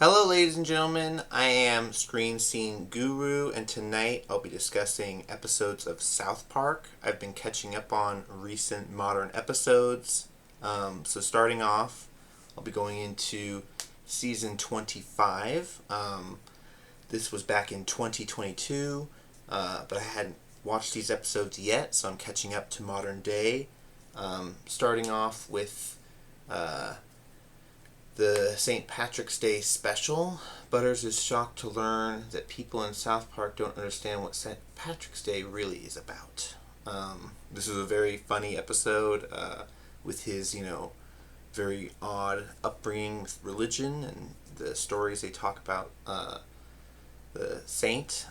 Hello, ladies and gentlemen. I am Screen Scene Guru, and tonight I'll be discussing episodes of South Park. I've been catching up on recent modern episodes. So, starting off, I'll be going into season 25. This was back in 2022, but I hadn't watched these episodes yet, so I'm catching up to modern day. Starting off with the St. Patrick's Day special. Butters is shocked to learn that people in South Park don't understand what St. Patrick's Day really is about. This is a very funny episode with his, very odd upbringing with religion and the stories they talk about the saint.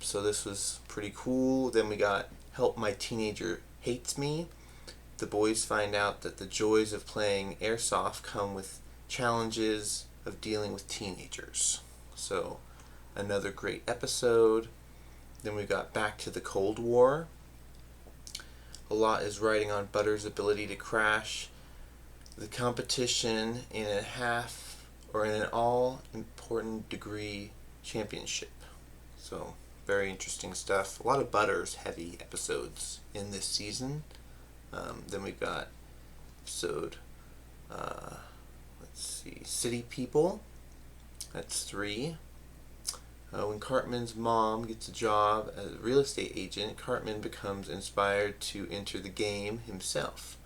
So this was pretty cool. Then we got Help My Teenager Hates Me. The boys find out that the joys of playing airsoft come with challenges of dealing with teenagers. So another great episode. Then we got Back to the Cold War. A lot is riding on Butter's ability to crash the competition in an all important degree championship. So very interesting stuff. A lot of Butters heavy episodes in this season. Then we've got episode City People. That's 3. When Cartman's mom gets a job as a real estate agent, Cartman becomes inspired to enter the game himself.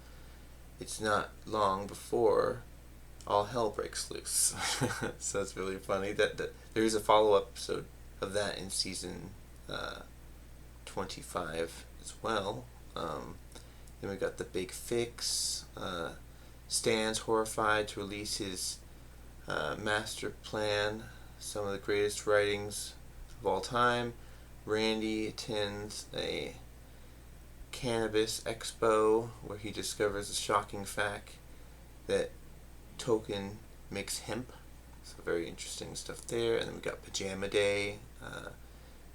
It's not long before all hell breaks loose. So it's really funny that there is a follow-up episode of that in season 25 as well. Then we got The Big Fix. Stan's horrified to release his master plan, some of the greatest writings of all time. Randy attends a cannabis expo where he discovers the shocking fact that Token makes hemp. So very interesting stuff there. And then we got Pajama Day.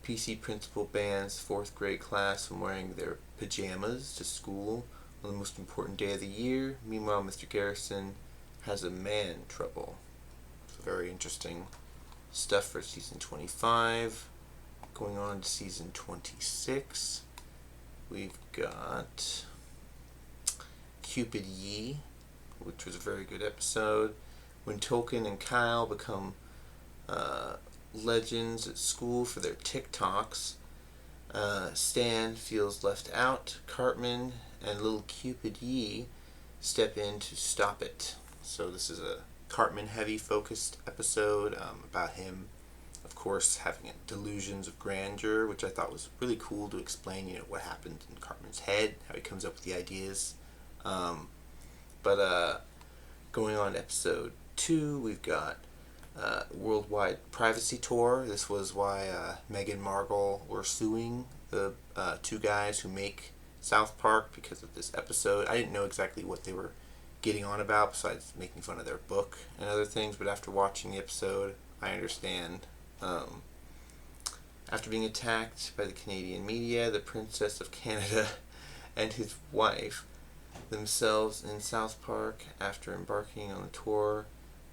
PC principal bans 4th grade class from wearing their pajamas to school on the most important day of the year. Meanwhile, Mr. Garrison has a man trouble. So very interesting stuff for season 25. Going on to season 26, we've got Cupid Yee, which was a very good episode. When Token and Kyle become legends at school for their TikToks, Stan feels left out. Cartman and little Cupid Yee step in to stop it. So this is a Cartman heavy focused episode about him, of course, having delusions of grandeur, which I thought was really cool to explain, what happened in Cartman's head, how he comes up with the ideas. But going on to episode 2, we've got Worldwide Privacy Tour. This was why Meghan and Markle were suing the 2 guys who make South Park because of this episode. I didn't know exactly what they were getting on about besides making fun of their book and other things, but after watching the episode, I understand. After being attacked by the Canadian media, the Princess of Canada and his wife themselves in South Park after embarking on a tour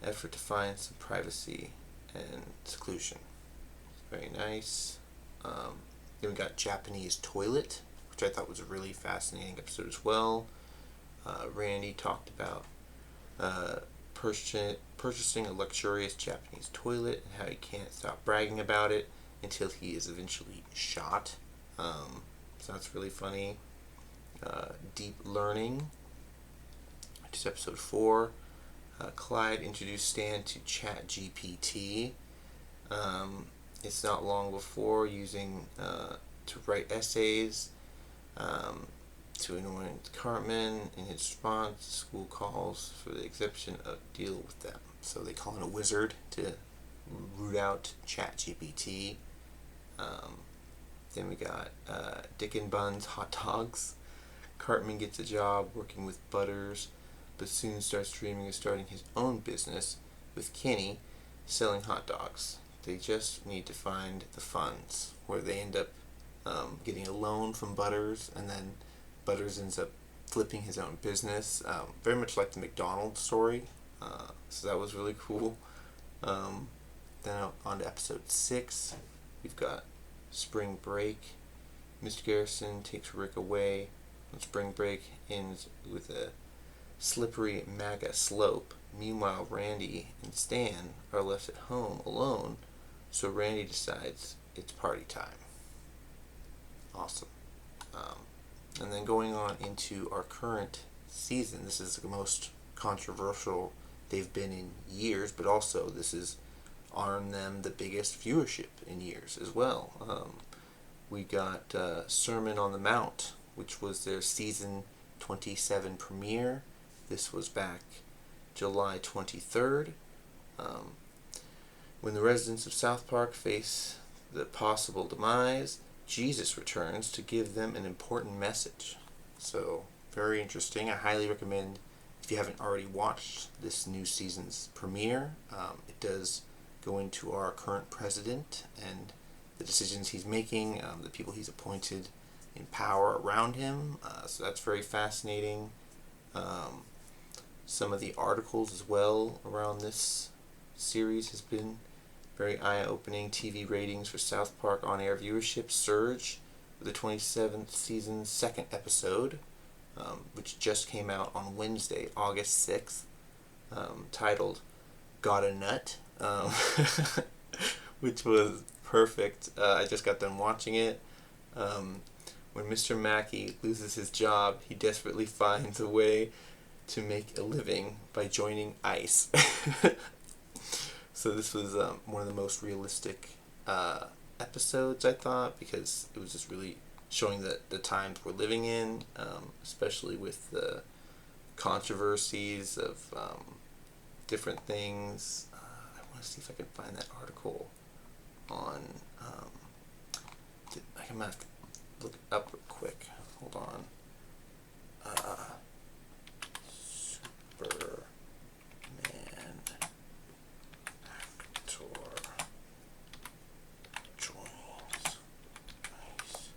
effort to find some privacy and seclusion. Very nice. Then we got Japanese Toilet, which I thought was a really fascinating episode as well. Randy talked about purchasing a luxurious Japanese toilet and how he can't stop bragging about it until he is eventually shot. So that's really funny. Deep Learning, which is episode 4. Clyde introduced Stan to ChatGPT. It's not long before using to write essays to annoy Cartman. In his response, school calls for the exception of deal with them. So they call in a wizard to root out ChatGPT. Then we got Dick and Bun's Hot Dogs. Cartman gets a job working with Butters, but soon starts dreaming of starting his own business with Kenny selling hot dogs. They just need to find the funds, where they end up getting a loan from Butters, and then Butters ends up flipping his own business. Very much like the McDonald's story. So that was really cool. Then on to episode 6, we've got Spring Break. Mr. Garrison takes Rick away. When Spring Break ends with a slippery MAGA slope. Meanwhile, Randy and Stan are left at home alone, so Randy decides it's party time. Awesome. And then going on into our current season, this is the most controversial they've been in years, but also this is earned them the biggest viewership in years as well. We got Sermon on the Mount, which was their season 27 premiere. This was back July 23rd. When the residents of South Park face the possible demise, Jesus returns to give them an important message. So, very interesting. I highly recommend, if you haven't already watched this new season's premiere. It does go into our current president and the decisions he's making, the people he's appointed in power around him. So that's very fascinating. Some of the articles as well around this series has been very eye-opening. TV ratings for South Park on-air viewership surge with the 27th season's second episode, which just came out on Wednesday, August 6th, titled Got a Nut, which was perfect. I just got done watching it. When Mr. Mackey loses his job, he desperately finds a way to make a living by joining ICE. So this was one of the most realistic episodes, I thought, because it was just really showing the times we're living in, especially with the controversies of different things. I want to see if I can find that article on... I'm going to have to look it up real quick. Hold on. Superman actor joins ICE.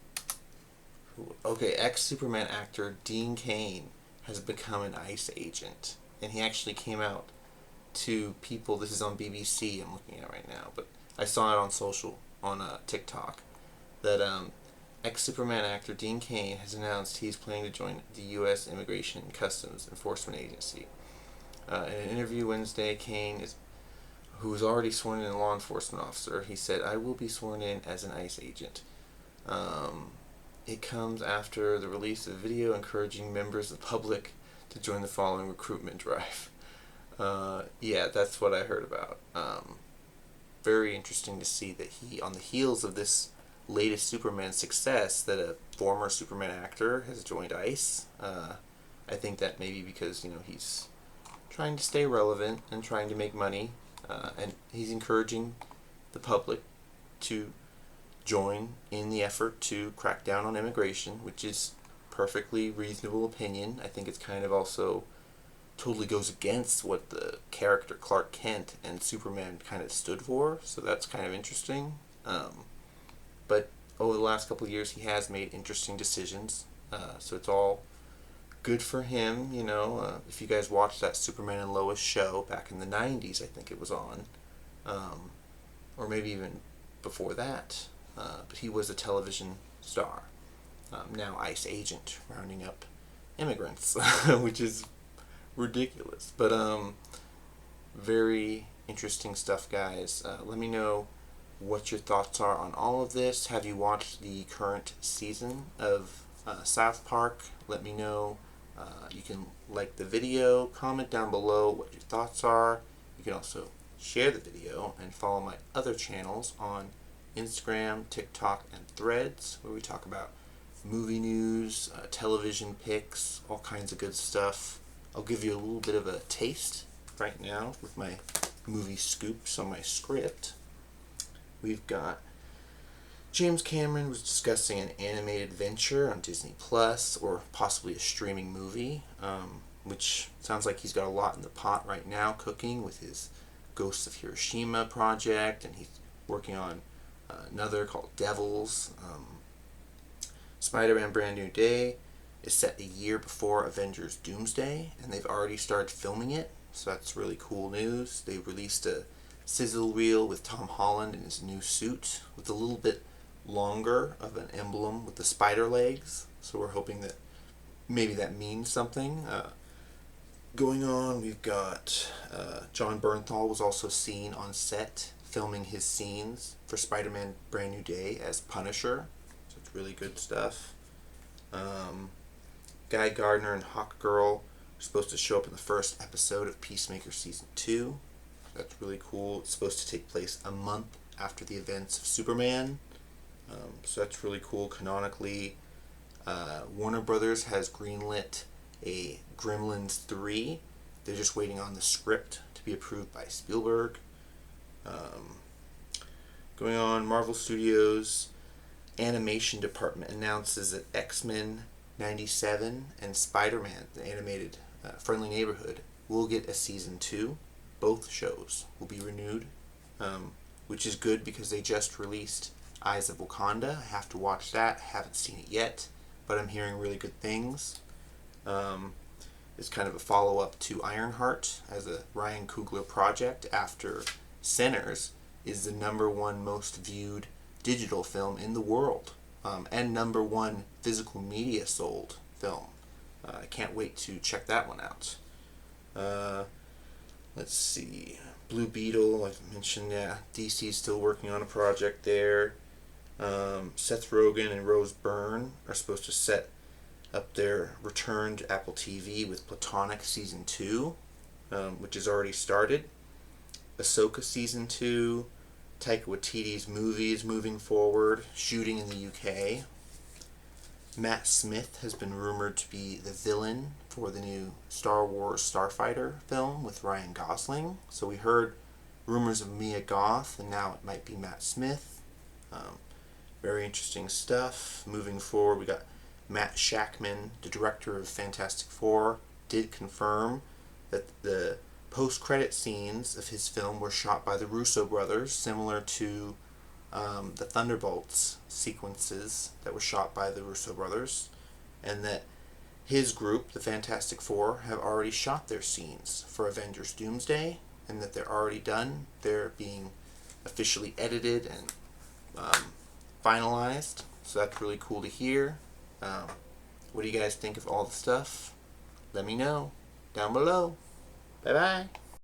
Okay, ex-Superman actor Dean Cain has become an ICE agent. And he actually came out to people, this is on BBC I'm looking at right now, but I saw it on TikTok, that ex-Superman actor Dean Cain has announced he's planning to join the U.S. Immigration and Customs Enforcement Agency. In an interview Wednesday, Cain, who was already sworn in a law enforcement officer, he said, "I will be sworn in as an ICE agent." It comes after the release of a video encouraging members of the public to join the following recruitment drive. Yeah, that's what I heard about. Very interesting to see that he, on the heels of this latest Superman success, that a former Superman actor has joined ICE. I think that maybe because, he's trying to stay relevant and trying to make money, and he's encouraging the public to join in the effort to crack down on immigration, which is perfectly reasonable opinion. I think it's kind of also totally goes against what the character Clark Kent and Superman kind of stood for, so that's kind of interesting. But over the last couple of years, he has made interesting decisions, so it's all good for him. If you guys watched that Superman and Lois show back in the 90s, I think it was on, or maybe even before that, but he was a television star, now ICE agent, rounding up immigrants, which is ridiculous, but very interesting stuff, guys. Let me know what your thoughts are on all of this. Have you watched the current season of South Park? Let me know. You can like the video, comment down below what your thoughts are. You can also share the video and follow my other channels on Instagram, TikTok, and Threads, where we talk about movie news, television picks, all kinds of good stuff. I'll give you a little bit of a taste right now with my movie scoops on my script. We've got James Cameron was discussing an animated venture on Disney Plus, or possibly a streaming movie, which sounds like he's got a lot in the pot right now cooking with his Ghosts of Hiroshima project, and he's working on another called Devils. Spider-Man Brand New Day is set a year before Avengers Doomsday, and they've already started filming it, so that's really cool news. They released a sizzle reel with Tom Holland in his new suit with a little bit longer of an emblem with the spider legs. So we're hoping that maybe that means something. Going on, we've got John Bernthal was also seen on set filming his scenes for Spider-Man Brand New Day as Punisher. So it's really good stuff. Guy Gardner and Hawkgirl are supposed to show up in the first episode of Peacemaker Season 2. That's really cool. It's supposed to take place a month after the events of Superman. So that's really cool canonically. Warner Brothers has greenlit a Gremlins 3. They're just waiting on the script to be approved by Spielberg. Going on, Marvel Studios animation department announces that X-Men 97 and Spider-Man, the animated Friendly Neighborhood, will get a season 2. Both shows will be renewed, which is good because they just released Eyes of Wakanda. I have to watch that. I haven't seen it yet, but I'm hearing really good things. It's kind of a follow-up to Ironheart as a Ryan Coogler project after Sinners is the #1 most viewed digital film in the world, and #1 physical media sold film. I can't wait to check that one out. Let's see. Blue Beetle, like I mentioned, yeah, DC's still working on a project there. Seth Rogen and Rose Byrne are supposed to set up their return to Apple TV with Platonic Season 2, which has already started. Ahsoka Season 2, Taika Waititi's movie is moving forward, shooting in the UK. Matt Smith has been rumored to be the villain for the new Star Wars Starfighter film with Ryan Gosling. So we heard rumors of Mia Goth, and now it might be Matt Smith. Very interesting stuff. Moving forward, we got Matt Shakman, the director of Fantastic Four, did confirm that the post-credit scenes of his film were shot by the Russo brothers, similar to the Thunderbolts sequences that were shot by the Russo brothers, and that his group, the Fantastic Four, have already shot their scenes for Avengers Doomsday, and that they're already done. They're being officially edited and finalized, so that's really cool to hear. What do you guys think of all the stuff? Let me know down below. Bye bye.